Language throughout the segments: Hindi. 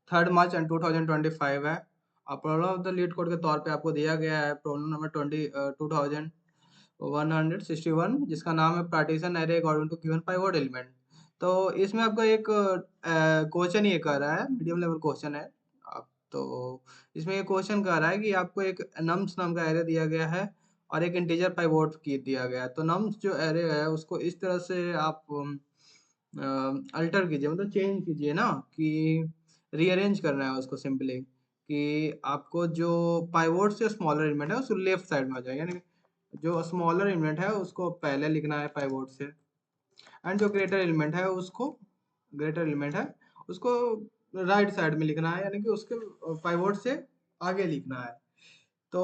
3 मार्च 2025 है। Problem of the leet code के तौर पे आपको दिया गया है प्रॉब्लम नंबर 2161, जिसका नाम है partition array according to given pivot element. तो इसमें आपको एक क्वेश्चन ये कर रहा है, मीडियम लेवल क्वेश्चन है। आप तो इसमें ये क्वेश्चन कर रहा है कि आपको एक नम्स नाम का एरे दिया गया है और एक इंटीजर पाइवट की दिया गया है। तो नम्स जो एरे है उसको इस तरह से आप अल्टर कीजिए, मतलब चेंज कीजिए ना, कि रीअरेंज करना है उसको सिंपली, कि आपको जो पाइवट से स्मॉलर एलिमेंट है उसको लेफ्ट साइड में आ जाए, यानी जो स्मॉलर एलिमेंट है उसको पहले लिखना है पाइवट से, एंड जो ग्रेटर एलिमेंट है उसको राइट साइड में लिखना है, यानी कि उसके पाइवट से आगे लिखना है। तो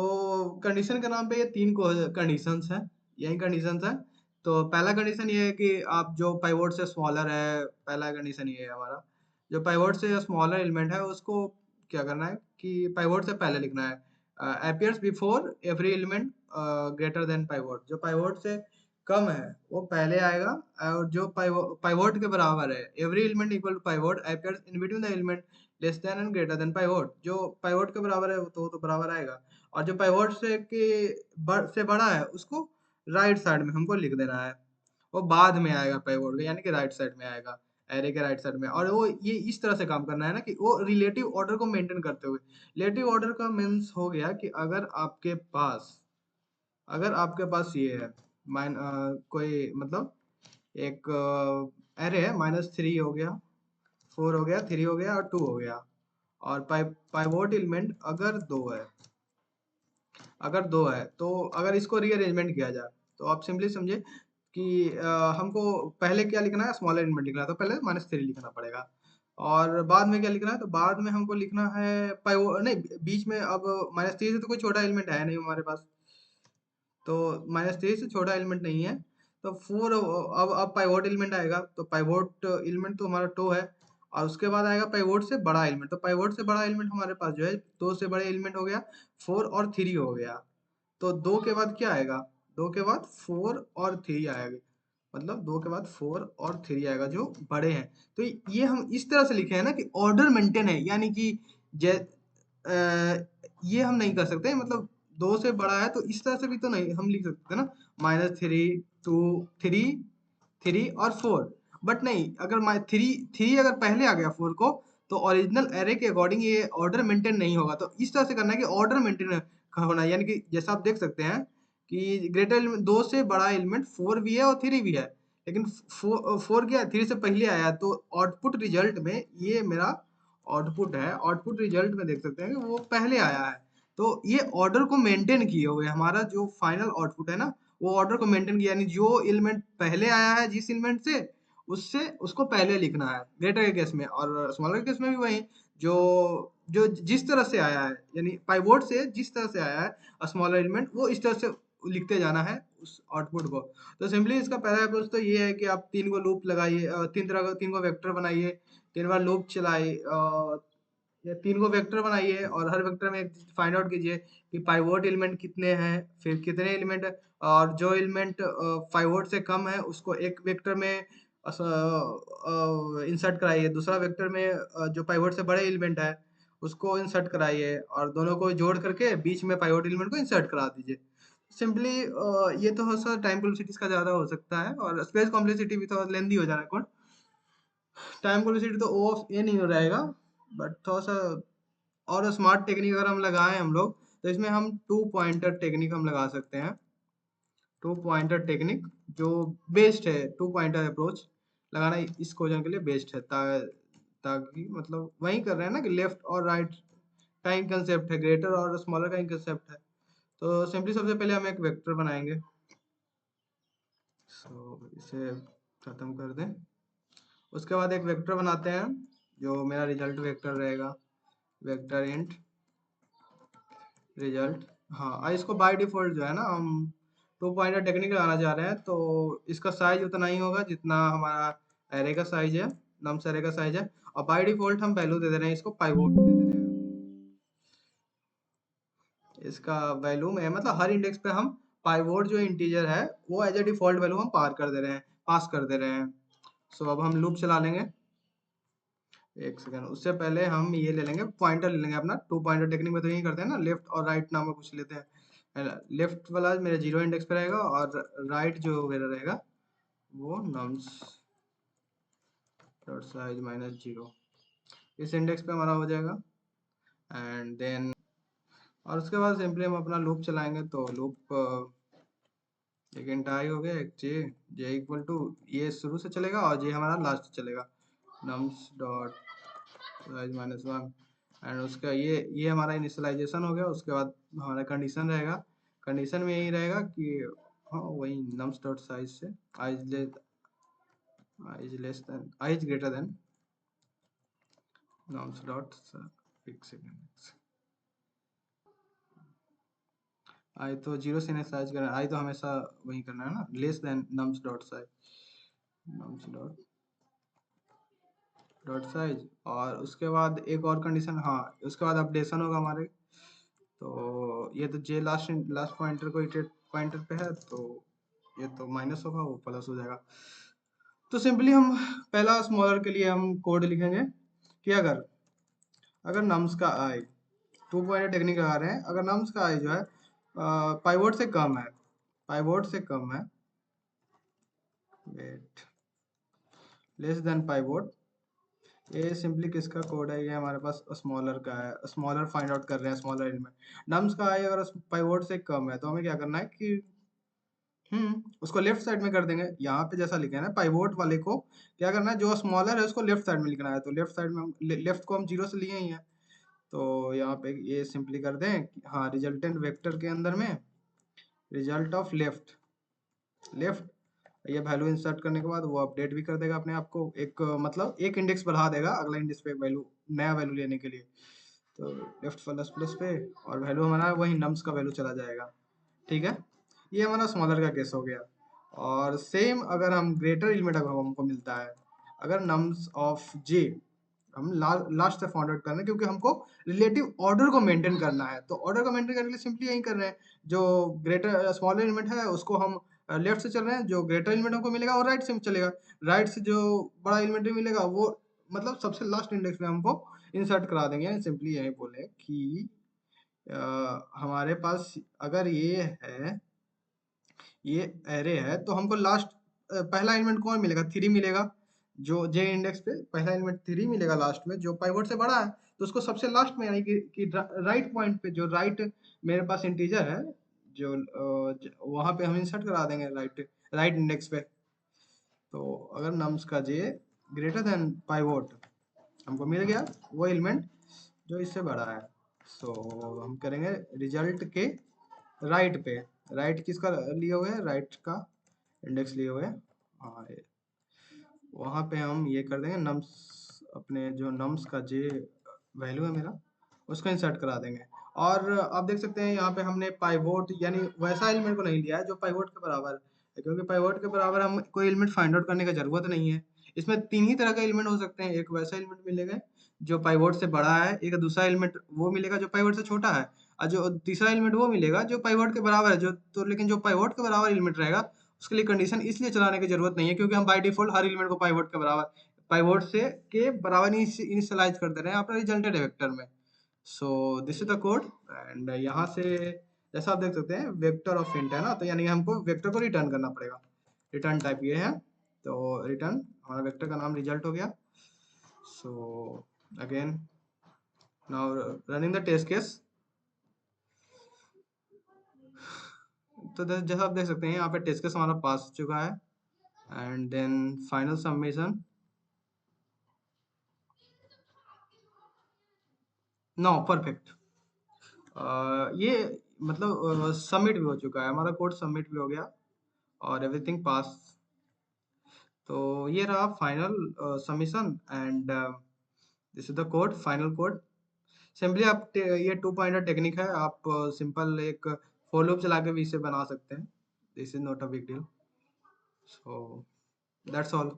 कंडीशन के नाम पे ये 3 कंडीशंस हैं, यही कंडीशंस हैं। तो पहला कंडीशन ये है कि आप जो पाइवट से स्मॉलर है, पहला कंडीशन ये है हमारा, जो पाइवट से स्मॉलर एलिमेंट है उसको क्या करना है कि पाइवट से पहले लिखना है। Appears before every element greater than pivot, जो पाइवट से कम है वो पहले आएगा, और जो पाइवट के बराबर है, every element equal to pivot appears in between the element less than and greater than pivot, जो पाइवट के बराबर है वो तो बराबर आएगा, और जो पाइवट से बड़ा है उसको राइट साइड में हमको लिख देना है। वो बाद में आएगा पाइवट के, यानी कि राइट साइड में आएगा, एरे के राइट साइड में। और वो ये इस तरह से काम करना है ना कि वो रिलेटिव ऑर्डर को मेंटेन करते हुए। रिलेटिव ऑर्डर का मीन्स हो गया कि अगर आपके पास ये है, कोई मतलब एक एरे है, -3 हो गया, 4 हो गया, 3 हो गया और 2 हो गया, और पाइवोट एलिमेंट अगर दो है तो अगर इसको रीअरेंजमेंट किया जाए तो आप सिंपली समझे कि हमको पहले क्या लिखना है, स्मॉलर एलिमेंट लिखना है, तो पहले -3 लिखना पड़ेगा। और बाद में क्या लिखना है, तो बाद में हमको लिखना है पाइवो नहीं, बीच में अब -3 से तो कोई छोटा एलिमेंट है नहीं हमारे पास, तो -3 से छोटा एलिमेंट नहीं है। तो 4, अब पाइवोट एलिमेंट आएगा, तो पाइवोट एलिमेंट तो हमारा 2 है, और उसके बाद आएगा पाइवोट से बड़ा एलिमेंट। तो पाइवोट से बड़ा एलिमेंट हमारे पास जो है, 2 से बड़े एलिमेंट हो गया, 4 और 3 हो गया। तो 2 के बाद क्या आएगा, 2 के बाद 4 और 3 आएगा, मतलब 2 के बाद 4 और 3 आएगा जो बड़े हैं। तो ये हम इस तरह से लिखे हैं ना कि ऑर्डर मेंटेन है, यानी कि ये हम नहीं कर सकते, मतलब 2 से बड़ा है तो इस तरह से भी तो नहीं हम लिख सकते ना, -3, 2, 3, 3 और 4। बट नहीं, अगर 3 अगर पहले आ गया 4 को, तो ओरिजिनल एरे के अकॉर्डिंग ये ऑर्डर मेंटेन नहीं होगा। तो इस तरह से करना है कि ऑर्डर मेंटेन होना है, यानी कि जैसा आप देख सकते हैं कि ग्रेटर एलिमेंट 2 से बड़ा एलिमेंट 4 भी है और 3 भी है, लेकिन 4 क्या 3 से पहले आया, तो आउटपुट रिजल्ट में ये मेरा आउटपुट है, आउटपुट रिजल्ट में देख सकते हैं कि वो पहले आया है। तो ये ऑर्डर को मेंटेन किए हुए हमारा जो फाइनल आउटपुट है ना, वो ऑर्डर को मेंटेन किया, यानी जो एलिमेंट पहले आया है जिस एलिमेंट से, उससे उसको पहले लिखना है ग्रेटर के केस में, और स्मॉलर के केस में भी वही, जो जो जिस तरह से आया है, यानी पाइवोट से जिस तरह से आया है स्मॉलर एलिमेंट, वो इस तरह से लिखते जाना है उस आउटपुट को। तो सिंपली इसका पहला अप्रोच तो ये है कि आप 3 को लूप लगाइए, 3 को वेक्टर बनाइए, 3 बार लूप चलाइए, ये 3 को वेक्टर बनाइए, और हर वेक्टर में फाइंड आउट कीजिए कि पाइवोट एलिमेंट कितने हैं, फिर कितने एलिमेंट, और जो एलिमेंट पाइवोट से कम है उसको एक वेक्टर में इंसर्ट कराइए, दूसरा वेक्टर में जो पाइवोट से बड़े एलिमेंट है उसको इंसर्ट कराइए, और दोनों को जोड़ करके बीच में पाइवोट एलिमेंट को इंसर्ट करा दीजिए। सिंपली ये तो हो सकता, टाइम कॉम्प्लेक्सिटी इसका ज़्यादा हो सकता है, और स्पेस कॉम्प्लेक्सिटी भी थोड़ा लेंदी हो जाना है। टाइम कॉम्प्लेक्सिटी तो ओ ऑफ ए नहीं हो रहेगा, बट थोड़ा सा और स्मार्ट टेक्निक अगर हम लगाएं हम लोग, तो इसमें हम 2 पॉइंटर टेक्निक हम लगा सकते हैं। 2 पॉइंटर टेक्निक जो बेस्ट है, 2 पॉइंटर अप्रोच लगाना इस क्वेश्चन के लिए बेस्ट है, ताकि मतलब वही कर रहे हैं ना कि लेफ्ट और राइट का ही कंसेप्ट है, ग्रेटर और स्मॉलर का ही कंसेप्ट है। तो सिंपली सबसे पहले हम एक वेक्टर बनाएंगे, इसे खत्म कर दें। उसके बाद एक वेक्टर बनाते हैं जो मेरा रिजल्ट वेक्टर रहेगा, वेक्टर इंट रिजल्ट। हाँ, इसको बाय डिफॉल्ट जो है ना, हम 2 पॉइंटर टेक्निक लगाना चाह रहे हैं, तो इसका साइज उतना ही होगा जितना हमारा एरे का साइज है, नम्स एरे का साइज है, और बाय डिफॉल्ट हम वैल्यू दे दे रहे हैं, इसको पाइवोट दे दे रहे हैं। इसका वैल्यू में मतलब हर इंडेक्स पे हम पाइवोट जो इंटीजर है वो एज ए डिफॉल्ट वैल्यू हम पास कर दे रहे हैं। सो अब हम लूप चला लेंगे, एक सेकंड, उससे पहले हम ये ले लेंगे, पॉइंटर ले लेंगे अपना। टू पॉइंटर टेक्निक में तो यही करते हैं ना, लेफ्ट और राइट नाम में कुछ लेते हैं। लेफ्ट वाला मेरे 0 इंडेक्स पे रहेगा और राइट जो मेरा रहेगा वो नम्स डॉट साइज माइनस 0 इस इंडेक्स पे हमारा हो जाएगा। एंड देन और उसके बाद सिंपली हम अपना लूप चलाएंगे। तो लूप एक इंट आई हो गया, एक जे, जे इक्वल टू ये शुरू से चलेगा और जे हमारा लास्ट चलेगा, nums dot size minus 1। And उसका ये हमारा इनिशियलाइजेशन हो गया। उसके बाद हमारा कंडीशन रहेगा, कंडीशन में यही रहेगा कि हाँ वही नम्स डॉट साइज से I is less than I is greater than नम्स डॉट, एक सेकेंड, आई तो 0 से इनिशियलाइज करना, आई तो हमेशा वही करना है ना, लेस देन नम्स dot size, nums dot size. और उसके बाद एक और कंडीशन, हाँ उसके बाद अपडेशन होगा हमारे। तो ये तो जे लास्ट लास्ट पॉइंटर को इटरेट पॉइंटर पे है, तो ये तो माइनस होगा, वो प्लस हो जाएगा। तो सिंपली हम पहला स्मॉलर के लिए हम कोड लिखेंगे कि अगर अगर नम्स का आई, टू पॉइंटर टेक्निक लगा रहे हैं, अगर नम्स का आई जो है पाइवोट से कम है, पाइवोट से कम है, वेट, लेस देन पाइवोट। ये सिंपली किसका कोड है, ये हमारे पास स्मॉलर का है, स्मॉलर फाइंड आउट कर रहे हैं स्मॉलर एलिमेंट। नम्स का आई अगर पाइवोट से कम है तो हमें क्या करना है कि उसको लेफ्ट साइड में कर देंगे। यहाँ पे जैसा लिखे है ना, पाइवोट वाले को क्या करना है, जो स्मॉलर है उसको लेफ्ट साइड में लिखना है। तो लेफ्ट साइड में लेफ्ट को हम 0 से लिए ही है, तो यहाँ पे ये सिंपली कर दें कि हाँ रिजल्टेंट वेक्टर के अंदर में रिजल्ट ऑफ लेफ्ट, लेफ्ट ये वैल्यू इंसर्ट करने के बाद वो अपडेट भी कर देगा अपने आप को, एक मतलब एक इंडेक्स बढ़ा देगा अगला इंडेक्स पे वैल्यू, नया वैल्यू लेने के लिए। तो लेफ्ट प्लस प्लस पे और वैल्यू हमारा वही नम्स का वैल्यू चला जाएगा। ठीक है, ये हमारा स्मॉलर का केस हो गया। और सेम अगर हम ग्रेटर एलिमेंट अगर हमको मिलता है, अगर नम्स ऑफ जे हम लास्ट से फाउंड आउट कर रहे हैं, क्योंकि हमको रिलेटिव ऑर्डर को मेंटेन करना है। तो ऑर्डर को मेंटेन करने के लिए सिंपली यही कर रहे हैं, जो ग्रेटर स्मॉलर एलिमेंट है उसको हम लेफ्ट से चल रहे हैं, जो ग्रेटर एलिमेंट हमको मिलेगा वो राइट से चलेगा, राइट से जो बड़ा एलिमेंट मिलेगा वो मतलब सबसे लास्ट इंडेक्स में हमको इंसर्ट करा देंगे। सिंपली यही बोले कि हमारे पास अगर ये है, ये एरे है, तो हमको लास्ट पहला एलिमेंट कौन मिलेगा, 3 मिलेगा। जो जे इंडेक्स पे पहला एलिमेंट 3 मिलेगा लास्ट में, जो पाइवोट से बड़ा है तो उसको सबसे लास्ट में, यानी कि राइट पॉइंट पे, जो राइट मेरे पास इंटीजर है जो वहां पे हम इंसर्ट करा देंगे राइट, राइट इंडेक्स पे। तो अगर नम्स का जे ग्रेटर देन पाइवोट हमको मिल गया वो एलिमेंट जो इससे बड़ा है, सो हम करेंगे रिजल्ट के राइट पे, राइट किसका लिए हुए है, राइट का इंडेक्स लिए हुए हैं, हाँ वहाँ पे हम ये कर देंगे नम्स, अपने जो नम्स का जे वैल्यू है मेरा उसको इंसर्ट करा देंगे। और आप देख सकते हैं यहाँ पे हमने पाइवोट यानी वैसा एलिमेंट को नहीं लिया है जो पाइवोट के बराबर है, क्योंकि पाइवोट के बराबर हम कोई एलिमेंट फाइंड आउट करने का जरूरत नहीं है। इसमें 3 ही तरह का एलिमेंट हो सकते हैं, एक वैसा एलिमेंट मिलेगा जो पाइवोट से बड़ा है, एक दूसरा एलिमेंट वो मिलेगा जो पाइवोट से छोटा है, और जो तीसरा एलिमेंट वो मिलेगा जो पाइवोट के बराबर है। जो तो लेकिन जो पाइवोट के बराबर एलिमेंट रहेगा उसके लिए कंडीशन इसलिए चलाने की जरूरत नहीं है, क्योंकि हम बाय डिफॉल्ट हर एलिमेंट को पाइवोट के बराबर, पाइवोट से के बराबर इनिशियलाइज कर दे रहे हैं अपने रिजल्टेड वेक्टर में। So this is the code. And यहाँ से जैसा आप देख सकते हैं वेक्टर ऑफ इंट है ना, तो यानी हमको वेक्टर को रिटर्न करना पड़ेगा, रिटर्न टाइप ये है। तो रिटर्न हमारा वेक्टर का नाम रिजल्ट हो गया। So again now running the test case. तो जैसा आप देख सकते हैं यहाँ पे टेस्ट केस हमारा पास हो चुका है। And then final submission, no perfect, ये मतलब सबमिट भी हो चुका है, हमारा कोड सबमिट भी हो गया और एवरीथिंग पास। तो ये रहा final submission. And this is the code, final code. Simply आप ये टू पॉइंटर टेक्निक है, आप सिंपल एक फॉर लूप चला के भी इसे बना सकते हैं। This is not a big deal, so that's all.